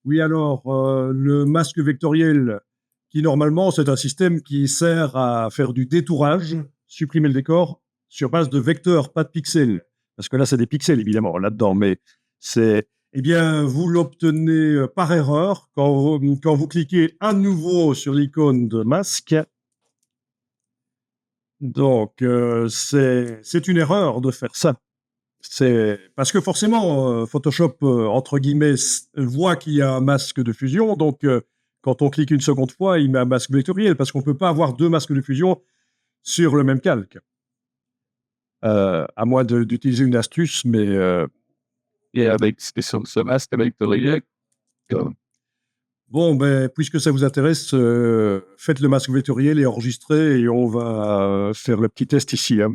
Oui, alors, le masque vectoriel, qui normalement, c'est un système qui sert à faire du détourage, supprimer le décor, sur base de vecteurs, pas de pixels. Parce que là, c'est des pixels, évidemment, là-dedans, mais c'est, eh bien, vous l'obtenez par erreur quand vous cliquez à nouveau sur l'icône de masque. Donc, c'est une erreur de faire ça. C'est parce que forcément, Photoshop, entre guillemets, voit qu'il y a un masque de fusion. Donc, quand on clique une seconde fois, il met un masque vectoriel parce qu'on ne peut pas avoir deux masques de fusion sur le même calque. À moins d'utiliser une astuce, mais Et avec ce masque vectoriel, comme bon, ben, puisque ça vous intéresse, faites le masque vectoriel et enregistrez et on va faire le petit test ici, hein.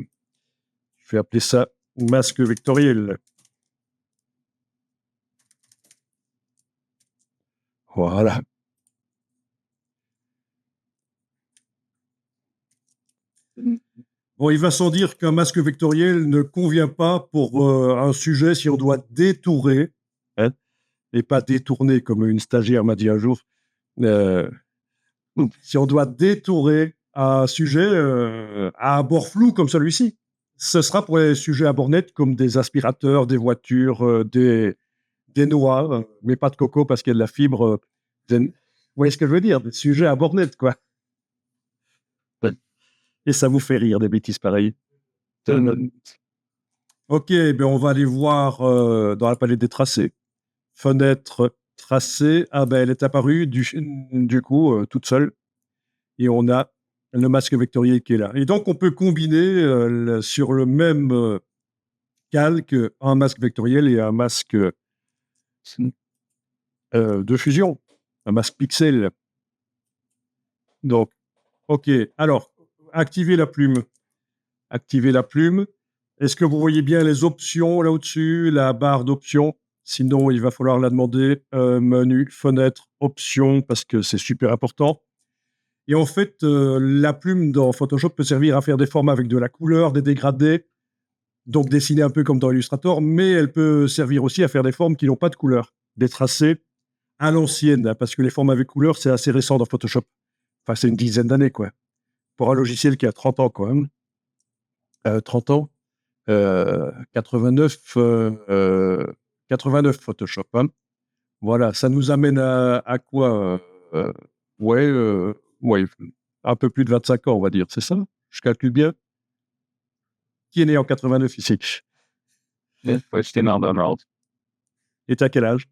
Je vais appeler ça masque vectoriel. Voilà. Bon, il va sans dire qu'un masque vectoriel ne convient pas pour un sujet si on doit détourer, hein, et pas détourner comme une stagiaire m'a dit un jour. Euh, si on doit détourer un sujet à un bord flou comme celui-ci, ce sera pour les sujets à bord net comme des aspirateurs, des voitures, des noix, mais pas de coco parce qu'il y a de la fibre. Vous voyez ce que je veux dire? Des sujets à bord net, quoi. Et ça vous fait rire, des bêtises pareilles. Ok, ben on va aller voir dans la palette des tracés. Fenêtre tracée, ah ben elle est apparue du coup toute seule. Et on a le masque vectoriel qui est là. Et donc on peut combiner sur le même calque un masque vectoriel et un masque de fusion, un masque pixel. Donc, ok, alors, activez la plume. Activez la plume. Est-ce que vous voyez bien les options là au-dessus, la barre d'options? Sinon, il va falloir la demander. Menu, fenêtre, options, parce que c'est super important. Et en fait, la plume dans Photoshop peut servir à faire des formats avec de la couleur, des dégradés, donc dessiner un peu comme dans Illustrator, mais elle peut servir aussi à faire des formes qui n'ont pas de couleur, des tracés à l'ancienne, hein, parce que les formes avec couleur, c'est assez récent dans Photoshop. Enfin, c'est une dizaine d'années, quoi. Pour un logiciel qui a 30 ans, quand même. 30 ans. 89, 89 Photoshop, hein. Voilà, ça nous amène à quoi ouais, ouais, un peu plus de 25 ans, on va dire, c'est ça? Je calcule bien. Qui est né en 89 ici? j'étais dans Donald, Et t'as quel âge?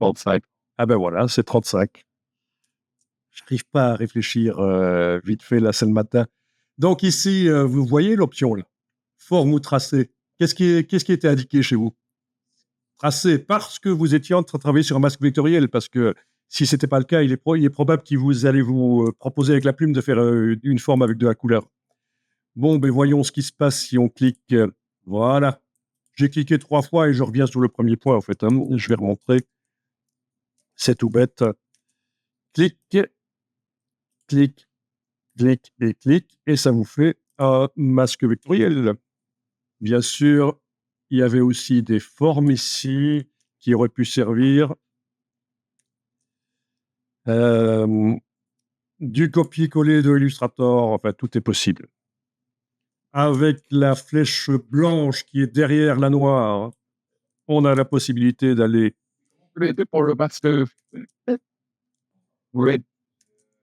35. Ah ben voilà, c'est 35. Je n'arrive pas à réfléchir vite fait, là, c'est le matin. Donc ici, vous voyez l'option, là. Forme ou tracé. Qu'est-ce qui était indiqué chez vous? Tracé parce que vous étiez en train de travailler sur un masque vectoriel, parce que si ce n'était pas le cas, il est probable que vous allez vous proposer avec la plume de faire une forme avec de la couleur. Bon, ben voyons ce qui se passe si on clique. Voilà. J'ai cliqué 3 fois et je reviens sur le premier point, en fait, hein. Je vais remontrer. C'est tout bête. Clic, clic, clic et clic, et ça vous fait un masque vectoriel. Bien sûr, il y avait aussi des formes ici qui auraient pu servir. Du copier-coller de Illustrator, enfin, tout est possible. Avec la flèche blanche qui est derrière la noire, on a la possibilité d'aller. Pour le masque, oui,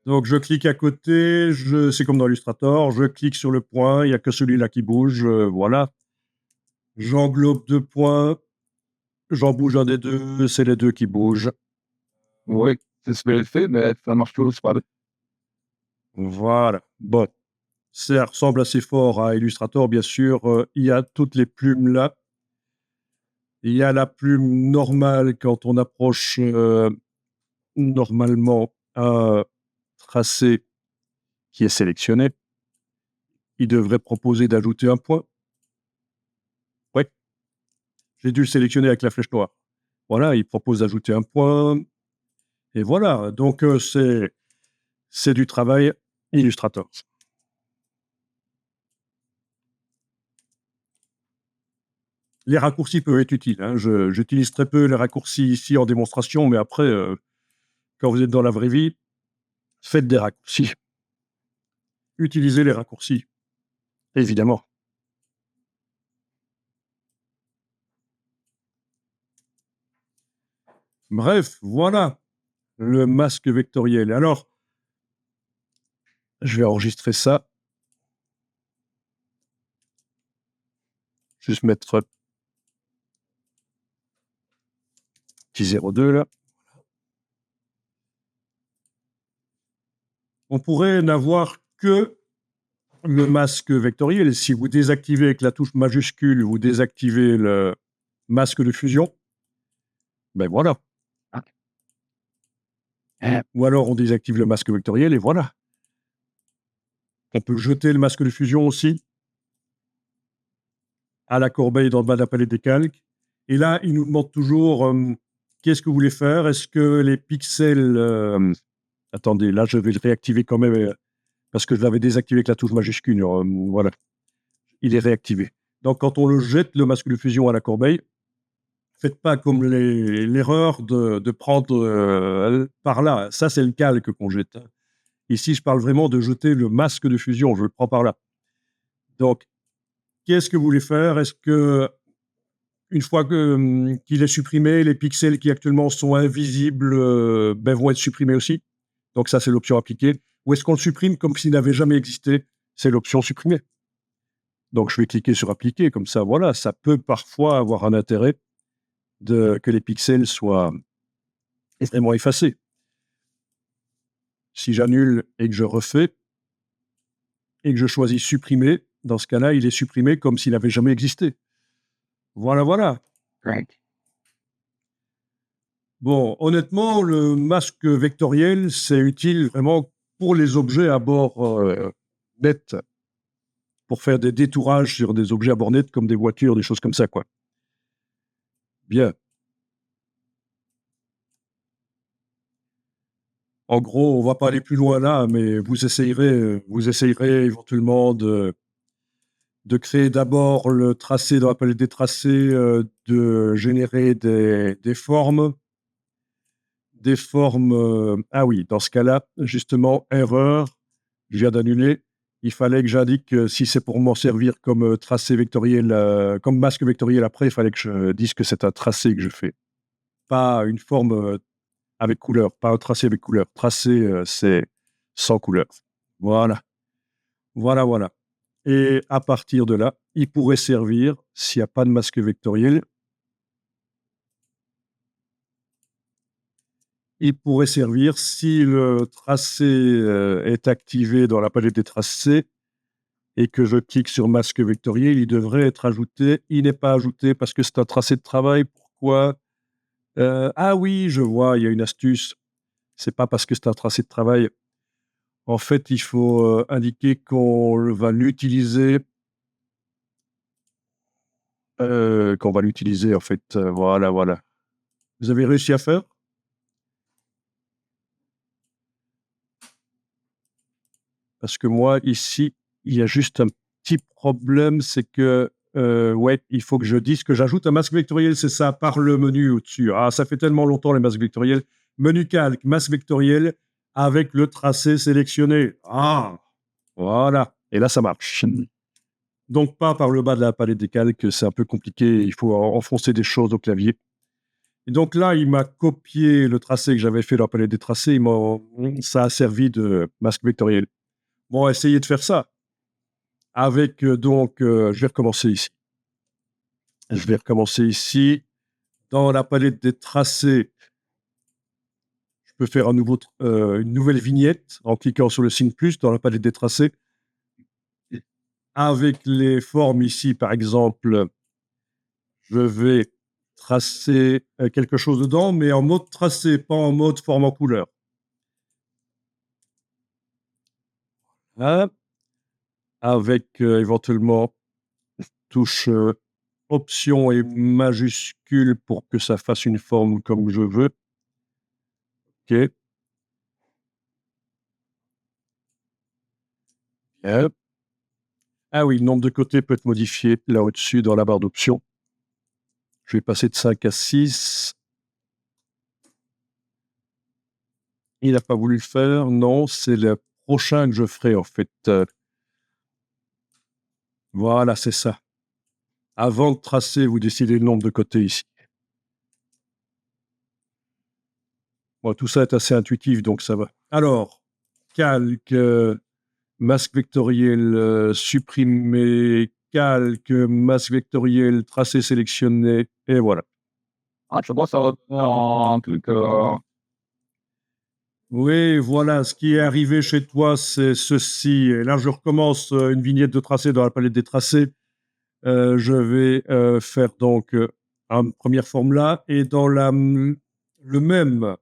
Donc, je clique à côté, c'est comme dans Illustrator, je clique sur le point, il n'y a que celui-là qui bouge, voilà. J'englobe 2 points, j'en bouge un des deux, c'est les deux qui bougent. oui, c'est ce que j'ai fait, mais ça marche toujours pas. Voilà. Bon, ça ressemble assez fort à Illustrator, bien sûr. Il y a toutes les plumes là. Il y a la plume normale quand on approche normalement un tracé qui est sélectionné. Il devrait proposer d'ajouter un point. Oui, j'ai dû le sélectionner avec la flèche noire. Voilà, il propose d'ajouter un point. Et voilà, donc c'est du travail Illustrator. Les raccourcis peuvent être utiles, hein. J'utilise très peu les raccourcis ici en démonstration, mais après, quand vous êtes dans la vraie vie, faites des raccourcis. Utilisez les raccourcis, évidemment. Bref, voilà le masque vectoriel. Alors, je vais enregistrer ça. Juste mettre petit 02 là. On pourrait n'avoir que le masque vectoriel. Si vous désactivez avec la touche majuscule, vous désactivez le masque de fusion, ben voilà. Ou alors on désactive le masque vectoriel et voilà. On peut jeter le masque de fusion aussi à la corbeille dans le bas de la palette des calques. Et là, il nous demande toujours qu'est-ce que vous voulez faire. Est-ce que les pixels... attendez, là, je vais le réactiver quand même parce que je l'avais désactivé avec la touche majuscule. Voilà, il est réactivé. Donc, quand on le jette, le masque de fusion à la corbeille, faites pas comme l'erreur de prendre par là. Ça, c'est le calque qu'on jette. Ici, je parle vraiment de jeter le masque de fusion. Je le prends par là. Donc, qu'est-ce que vous voulez faire? Est-ce que, une fois qu'il est supprimé, les pixels qui actuellement sont invisibles vont être supprimés aussi? Donc, ça, c'est l'option appliquée. Ou est-ce qu'on le supprime comme s'il n'avait jamais existé? C'est l'option supprimer. Donc, je vais cliquer sur appliquer. Comme ça, voilà, ça peut parfois avoir un intérêt que les pixels soient extrêmement effacés. Si j'annule et que je refais et que je choisis supprimer, dans ce cas-là, il est supprimé comme s'il n'avait jamais existé. Voilà, voilà. Right. Bon, honnêtement, le masque vectoriel, c'est utile vraiment pour les objets à bord net, pour faire des détourages sur des objets à bord net comme des voitures, des choses comme ça, quoi. Bien. En gros, on va pas aller plus loin là, mais vous essayerez éventuellement de créer d'abord le tracé dans la palette des tracés, de générer des formes. Ah oui, dans ce cas-là, justement, erreur, je viens d'annuler. Il fallait que j'indique que si c'est pour m'en servir comme tracé vectoriel, comme masque vectoriel après, il fallait que je dise que c'est un tracé que je fais. Pas une forme avec couleur, pas un tracé avec couleur. Tracé, c'est sans couleur. Voilà. Voilà, voilà. Et à partir de là, il pourrait servir, s'il n'y a pas de masque vectoriel, il pourrait servir si le tracé est activé dans la palette des tracés et que je clique sur masque vectoriel, il devrait être ajouté. Il n'est pas ajouté parce que c'est un tracé de travail. Pourquoi? Ah oui, je vois, il y a une astuce. C'est pas parce que c'est un tracé de travail. En fait, il faut indiquer qu'on va l'utiliser. En fait. Voilà, voilà. Vous avez réussi à faire? Parce que moi, ici, il y a juste un petit problème, c'est que, ouais, il faut que je dise que j'ajoute un masque vectoriel, c'est ça, par le menu au-dessus. Ah, ça fait tellement longtemps les masques vectoriels. Menu calque, masque vectoriel, avec le tracé sélectionné. Ah, voilà. Et là, ça marche. Donc, pas par le bas de la palette des calques, c'est un peu compliqué, il faut enfoncer des choses au clavier. Et donc là, il m'a copié le tracé que j'avais fait dans la palette des tracés, ça a servi de masque vectoriel. Bon, essayez de faire ça. Avec je vais recommencer ici. Je vais recommencer ici. Dans la palette des tracés, je peux faire une nouvelle vignette en cliquant sur le signe plus dans la palette des tracés. Avec les formes ici, par exemple, je vais tracer quelque chose dedans, mais en mode tracé, pas en mode forme en couleur. Hein, avec éventuellement touche option et majuscule pour que ça fasse une forme comme je veux. OK. Bien. Ah oui, le nombre de côtés peut être modifié là au-dessus dans la barre d'options. Je vais passer de 5 à 6. Il n'a pas voulu le faire. Non, c'est le prochain que je ferai, en fait. Voilà, c'est ça. Avant de tracer, vous décidez le nombre de côtés ici. Bon, tout ça est assez intuitif, donc ça va. Alors, calque, masque vectoriel supprimé, calque, masque vectoriel tracé sélectionné, et voilà. Ah, je vois, ça reprend un truc. Oui, voilà, ce qui est arrivé chez toi, c'est ceci. Et là, je recommence une vignette de tracé dans la palette des tracés. Je vais faire donc une première forme là, et dans le même,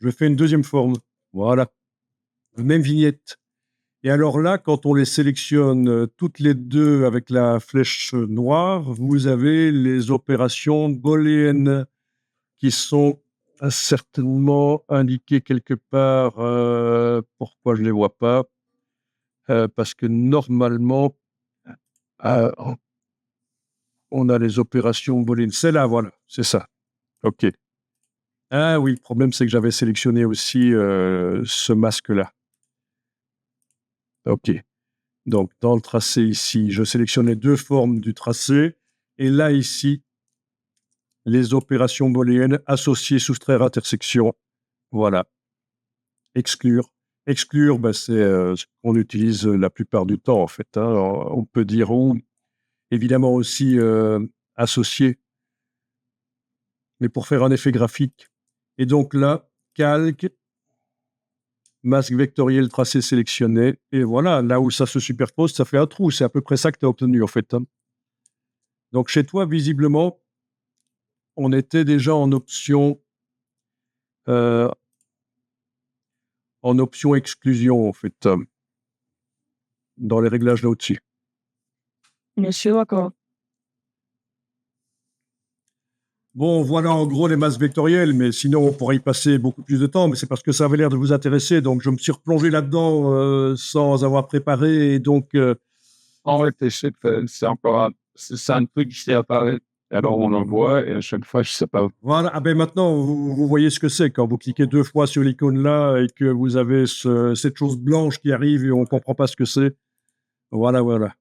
je fais une deuxième forme. Voilà, la même vignette. Et alors là, quand on les sélectionne toutes les deux avec la flèche noire, vous avez les opérations booléennes qui sont certainement indiquées quelque part. Pourquoi je ne les vois pas? Parce que normalement, euh, on a les opérations booléennes. C'est là, voilà, c'est ça. OK. Ah oui, le problème, c'est que j'avais sélectionné aussi ce masque-là. OK. Donc, dans le tracé ici, je sélectionne les deux formes du tracé. Et là, ici, les opérations booléennes, associer, soustraire, intersection. Voilà. Exclure. Exclure, ben, c'est ce qu'on utilise la plupart du temps, en fait. Hein. On peut dire ou, évidemment aussi associer, mais pour faire un effet graphique. Et donc là, calque, masque vectoriel tracé sélectionné. Et voilà, là où ça se superpose, ça fait un trou. C'est à peu près ça que tu as obtenu, en fait. Hein. Donc chez toi, visiblement, on était déjà euh, en option exclusion, en fait, dans les réglages là au-dessus. Monsieur, d'accord. Bon, voilà en gros les masses vectorielles, mais sinon on pourrait y passer beaucoup plus de temps, mais c'est parce que ça avait l'air de vous intéresser, donc je me suis replongé là-dedans sans avoir préparé, et donc... En réfléchir, c'est encore c'est un truc qui apparaît. Alors on en voit et à chaque fois, je sais pas. Voilà, ah ben maintenant vous voyez ce que c'est quand vous cliquez 2 fois sur l'icône là et que vous avez cette chose blanche qui arrive et on ne comprend pas ce que c'est. Voilà, voilà.